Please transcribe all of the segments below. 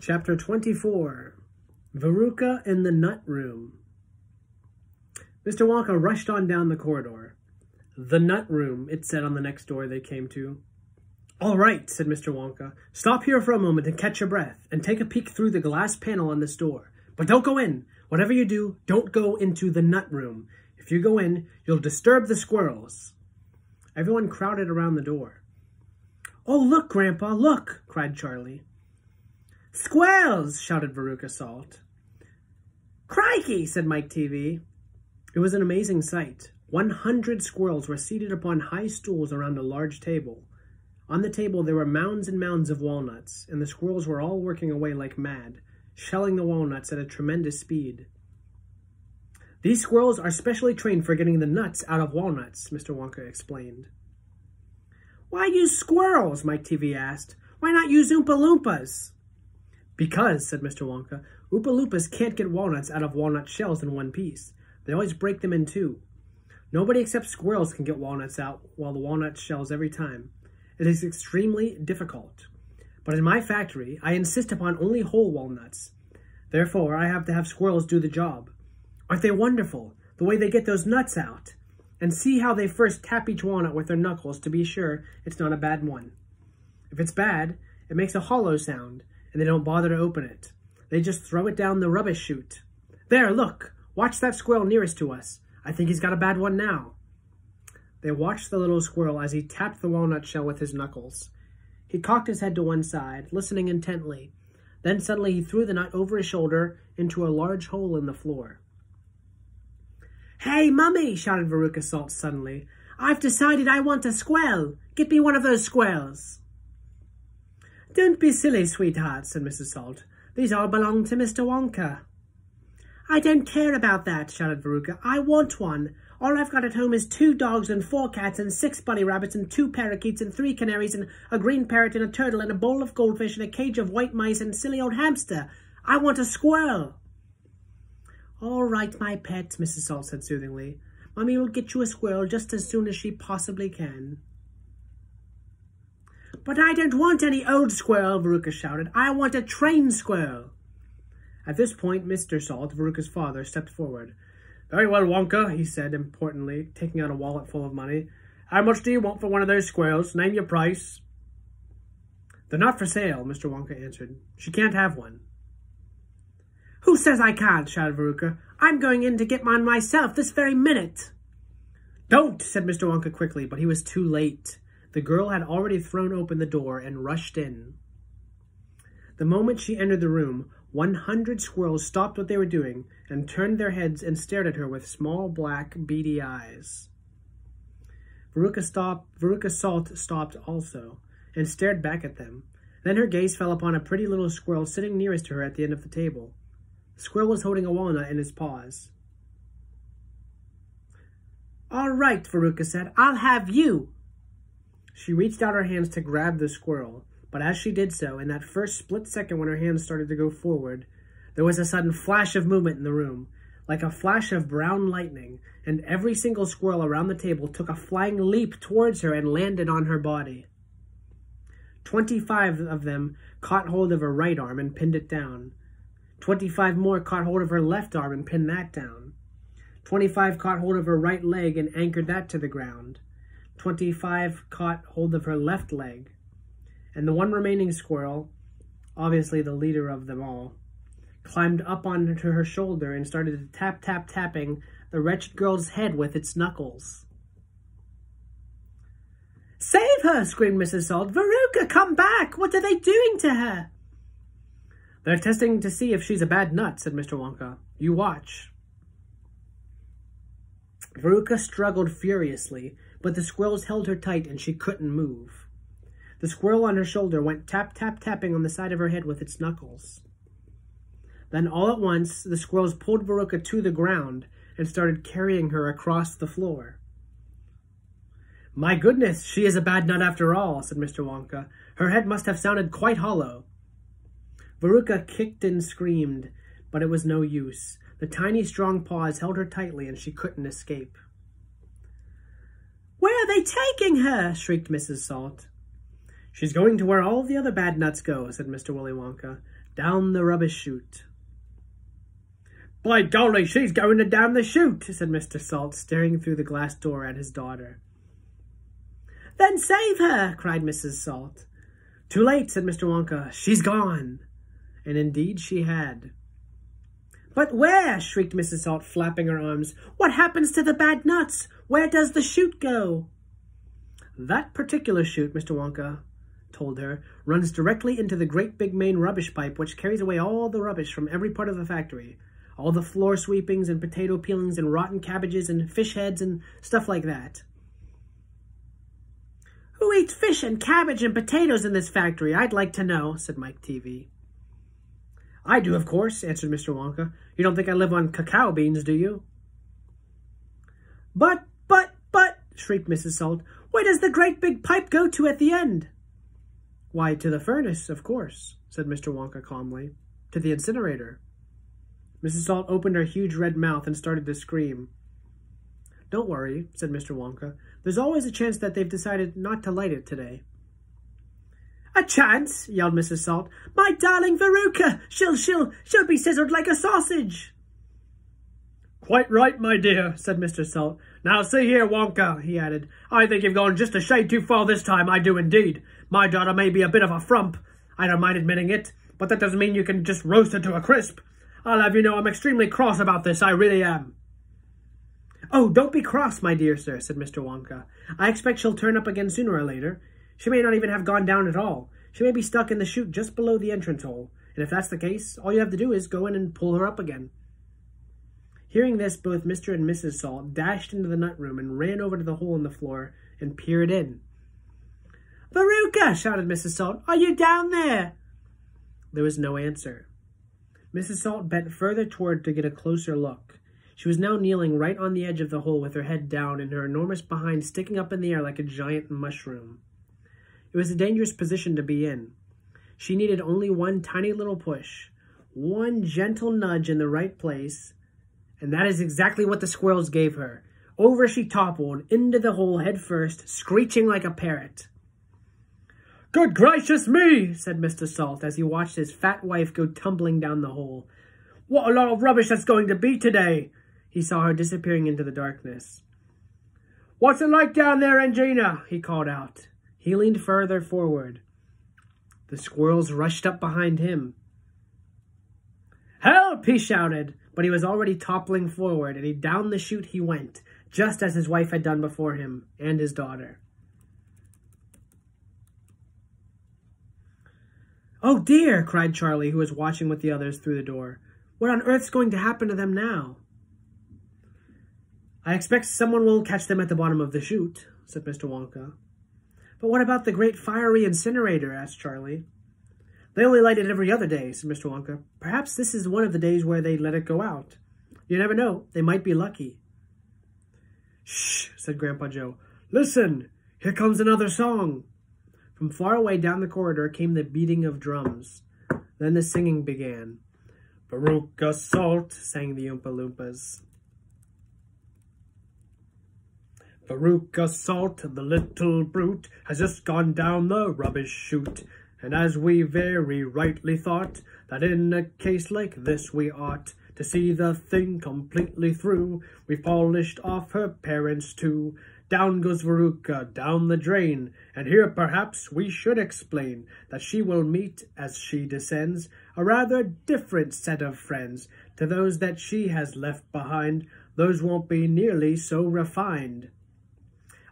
Chapter 24. Veruca in the Nut Room. Mr. Wonka rushed on down the corridor. The Nut Room, it said on the next door they came to. "All right," said Mr. Wonka. "Stop here for a moment and catch your breath, and take a peek through the glass panel on this door. But don't go in. Whatever you do, don't go into the Nut Room. If you go in, you'll disturb the squirrels." Everyone crowded around the door. "Oh, look, Grandpa, look!" cried Charlie. "Squirrels!" shouted Veruca Salt. "Crikey!" said Mike TV. It was an amazing sight. 100 squirrels were seated upon high stools around a large table. On the table there were mounds and mounds of walnuts, and the squirrels were all working away like mad, shelling the walnuts at a tremendous speed. "These squirrels are specially trained for getting the nuts out of walnuts," Mr. Wonka explained. "Why use squirrels?" Mike TV asked. "Why not use Oompa Loompas?" "Because," said Mr. Wonka, "Oompa Loompas can't get walnuts out of walnut shells in one piece. They always break them in two. Nobody except squirrels can get walnuts out while the walnut shells every time. It is extremely difficult. But in my factory, I insist upon only whole walnuts. Therefore, I have to have squirrels do the job. Aren't they wonderful, the way they get those nuts out? And see how they first tap each walnut with their knuckles to be sure it's not a bad one. If it's bad, it makes a hollow sound, and they don't bother to open it. They just throw it down the rubbish chute. There, look! Watch that squirrel nearest to us. I think he's got a bad one now." They watched the little squirrel as he tapped the walnut shell with his knuckles. He cocked his head to one side, listening intently. Then suddenly he threw the nut over his shoulder into a large hole in the floor. "Hey, Mummy!" shouted Veruca Salt suddenly. "I've decided I want a squirrel. Get me one of those squirrels." "Don't be silly, sweetheart," said Mrs. Salt. "These all belong to Mr. Wonka." "I don't care about that," shouted Veruca. "I want one. All I've got at home is 2 dogs and 4 cats and 6 bunny rabbits and 2 parakeets and 3 canaries and a green parrot and a turtle and a bowl of goldfish and a cage of white mice and a silly old hamster. I want a squirrel." "All right, my pet," Mrs. Salt said soothingly. "Mummy will get you a squirrel just as soon as she possibly can." "But I don't want any old squirrel," Veruca shouted. "I want a trained squirrel." At this point, Mr. Salt, Veruca's father, stepped forward. "Very well, Wonka," he said importantly, taking out a wallet full of money. "How much do you want for one of those squirrels? Name your price." "They're not for sale," Mr. Wonka answered. "She can't have one." "Who says I can't?" shouted Veruca. "I'm going in to get mine myself this very minute." "Don't!" said Mr. Wonka quickly, but he was too late. The girl had already thrown open the door and rushed in. The moment she entered the room, 100 squirrels stopped what they were doing and turned their heads and stared at her with small, black, beady eyes. Veruca Salt stopped also and stared back at them. Then her gaze fell upon a pretty little squirrel sitting nearest to her at the end of the table. The squirrel was holding a walnut in his paws. "All right," Veruca said, "I'll have you." She reached out her hands to grab the squirrel, but as she did so, in that first split second when her hands started to go forward, there was a sudden flash of movement in the room, like a flash of brown lightning, and every single squirrel around the table took a flying leap towards her and landed on her body. 25 of them caught hold of her right arm and pinned it down. 25 more caught hold of her left arm and pinned that down. 25 caught hold of her right leg and anchored that to the ground. 25 caught hold of her left leg. And the one remaining squirrel, obviously the leader of them all, climbed up onto her shoulder and started tapping the wretched girl's head with its knuckles. "Save her!" screamed Mrs. Salt. "Veruca, come back! What are they doing to her?" "They're testing to see if she's a bad nut," said Mr. Wonka. "You watch." Veruca struggled furiously, but the squirrels held her tight and she couldn't move. The squirrel on her shoulder went tapping on the side of her head with its knuckles. Then all at once, the squirrels pulled Veruca to the ground and started carrying her across the floor. "My goodness, she is a bad nut after all," said Mr. Wonka. "Her head must have sounded quite hollow." Veruca kicked and screamed, but it was no use. The tiny, strong paws held her tightly and she couldn't escape. "Where are they taking her?" shrieked Mrs. Salt. She's going to where all the other bad nuts go, said Mr. Willy Wonka. Down the rubbish chute. By golly, she's going to down the chute, said Mr. Salt, staring through the glass door at his daughter. Then save her, cried Mrs. Salt. Too late, said Mr. Wonka. She's gone. And indeed she had. But where? Shrieked Mrs. Salt, flapping her arms. What happens to the bad nuts? Where does the chute go? That particular chute, Mr. Wonka told her, runs directly into the great big main rubbish pipe which carries away all the rubbish from every part of the factory. All the floor sweepings and potato peelings and rotten cabbages and fish heads and stuff like that. Who eats fish and cabbage and potatoes in this factory? I'd like to know, said Mike TV. I do, of course, answered Mr. Wonka. You don't think I live on cacao beans, do you? But, shrieked Mrs. Salt, where does the great big pipe go to at the end? Why, to the furnace, of course, said Mr. Wonka calmly. To the incinerator. Mrs. Salt opened her huge red mouth and started to scream. Don't worry, said Mr. Wonka. There's always a chance that they've decided not to light it today. A chance, yelled Mrs. Salt. My darling Veruca! She'll be sizzled like a sausage. Quite right, my dear, said Mr. Salt. Now see here, Wonka, he added. I think you've gone just a shade too far this time, I do indeed. My daughter may be a bit of a frump. I don't mind admitting it, but that doesn't mean you can just roast her to a crisp. I'll have you know I'm extremely cross about this, I really am. Oh, don't be cross, my dear sir, said Mr. Wonka. I expect she'll turn up again sooner or later. She may not even have gone down at all. She may be stuck in the chute just below the entrance hole. And if that's the case, all you have to do is go in and pull her up again. Hearing this, both Mr. and Mrs. Salt dashed into the nut room and ran over to the hole in the floor and peered in. Veruca, shouted Mrs. Salt, are you down there? There was no answer. Mrs. Salt bent further toward to get a closer look. She was now kneeling right on the edge of the hole with her head down and her enormous behind sticking up in the air like a giant mushroom. It was a dangerous position to be in. She needed only one tiny little push, one gentle nudge in the right place, and that is exactly what the squirrels gave her. Over she toppled, into the hole head first, screeching like a parrot. Good gracious me, said Mr. Salt as he watched his fat wife go tumbling down the hole. What a lot of rubbish that's going to be today. He saw her disappearing into the darkness. What's it like down there, Angina? He called out. He leaned further forward. The squirrels rushed up behind him. Help! He shouted, but he was already toppling forward, and down the chute he went, just as his wife had done before him, and his daughter. Oh dear, cried Charlie, who was watching with the others through the door. What on earth's going to happen to them now? I expect someone will catch them at the bottom of the chute, said Mr. Wonka. But what about the great fiery incinerator? Asked Charlie. They only light it every other day, said Mr. Wonka. Perhaps this is one of the days where they let it go out. You never know. They might be lucky. Shh, said Grandpa Joe. Listen, here comes another song. From far away down the corridor came the beating of drums. Then the singing began. Veruca Salt, sang the Oompa Loompas. Veruca Salt, the little brute, has just gone down the rubbish chute. And as we very rightly thought, that in a case like this we ought to see the thing completely through, we've polished off her parents too. Down goes Veruca, down the drain, and here perhaps we should explain that she will meet, as she descends, a rather different set of friends to those that she has left behind. Those won't be nearly so refined.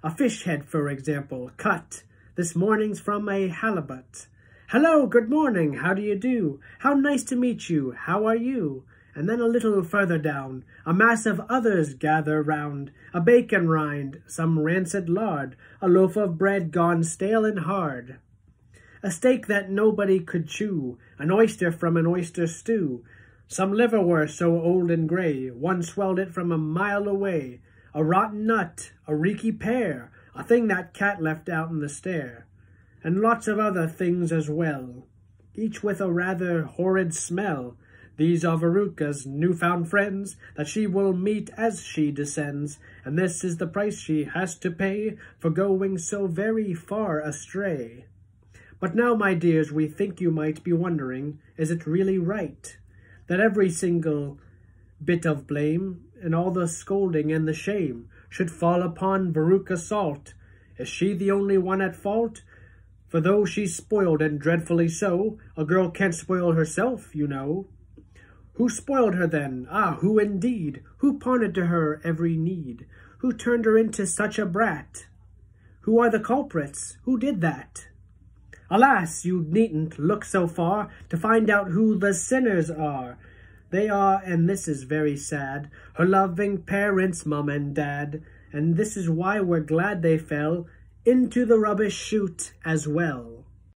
A fish head, for example, cut this morning's from a halibut. Hello, good morning, how do you do? How nice to meet you, how are you? And then a little further down, a mass of others gather round, a bacon rind, some rancid lard, a loaf of bread gone stale and hard, a steak that nobody could chew, an oyster from an oyster stew, some liverwurst so old and gray, one swelled it from a mile away, a rotten nut, a reeky pear, a thing that cat left out in the stair, and lots of other things as well, each with a rather horrid smell. These are Veruca's newfound friends that she will meet as she descends, and this is the price she has to pay for going so very far astray. But now, my dears, we think you might be wondering, is it really right that every single bit of blame and all the scolding and the shame should fall upon Veruca Salt? Is she the only one at fault? For though she's spoiled and dreadfully so, a girl can't spoil herself, you know. Who spoiled her then? Ah, who indeed? Who pawned to her every need? Who turned her into such a brat? Who are the culprits? Who did that? Alas, you needn't look so far to find out who the sinners are. They are, and this is very sad, her loving parents, Mum and Dad, and this is why we're glad they fell into the rubbish chute as well.